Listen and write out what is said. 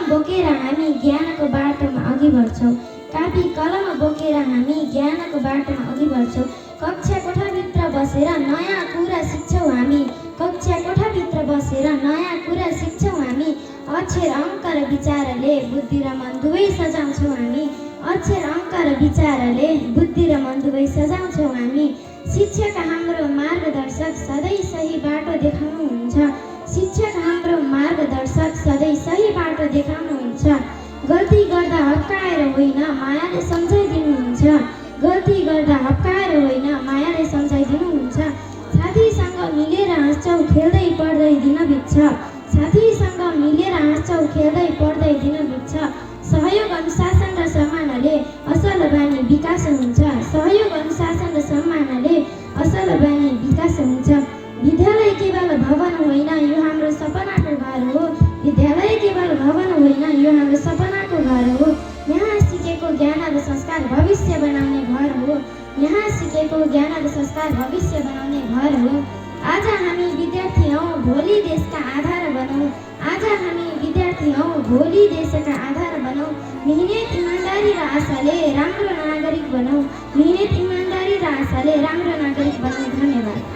बोकेर हामी ज्ञानको बाटोमा अघि बढ्छौँ। कापी कलम बोकेर हामी ज्ञानको बाटोमा अघि बढ्छौँ। कक्षा कोठाभित्र बसेर नयाँ कुरा सिक्छौँ हामी। कक्षा कोठाभित्र बसेर नयाँ कुरा सिक्छौँ हामी। अक्षर अङ्क र विचारले बुद्धि र मन दुवै सजाउँछौँ हामी। अक्षर अङ्क र विचारले बुद्धि र मन दुवै सजाउँछौँ हामी। शिक्षक हाम्रो मार्गदर्शक सधैँ सही बाटो देखाउनुहुन्छ। शिक्षक हाम्रो मार्गदर्शक सधैँ सही बाटो देखाउनुहुन्छ। गल्ती गर्दा हप्काएर होइन मायाले सम्झाइदिनुहुन्छ। गल्ती गर्दा हप्काएर होइन मायाले सम्झाइदिनुहुन्छ। साथीसँग मिलेर हाँस्छौँ खेल्दै पढ्दै दिन बित्छ। साथीसँग मिलेर हाँस्छौँ खेल्दै पढ्दै दिन बित्छ। सहयोग अनुशासन र सम्मानले असल बानी विकास हुन्छ। सहयोग अनुशासन र सम्मानले असल बानी विकास हुन्छ। विद्यालय केवल भवन होइन यो हाम्रो सपनाको घर हो। विद्यालय केवल भवन होइन यो हाम्रो सपनाको घर हो। यहाँ सिकेको ज्ञान र संस्कार भविष्य बनाउने घर हो। यहाँ सिकेको ज्ञान र संस्कार भविष्य बनाउने घर हो। आज हामी विद्यार्थी हौँ भोलि देशका आधार बनौँ। आज हामी विद्यार्थी हौँ भोलि देशका आधार बनौँ। मिहिनेत इमान्दारी र आशाले राम्रो नागरिक बनौँ। मिहिनेत इमान्दारी र आशाले राम्रो नागरिक बनौँ। धन्यवाद।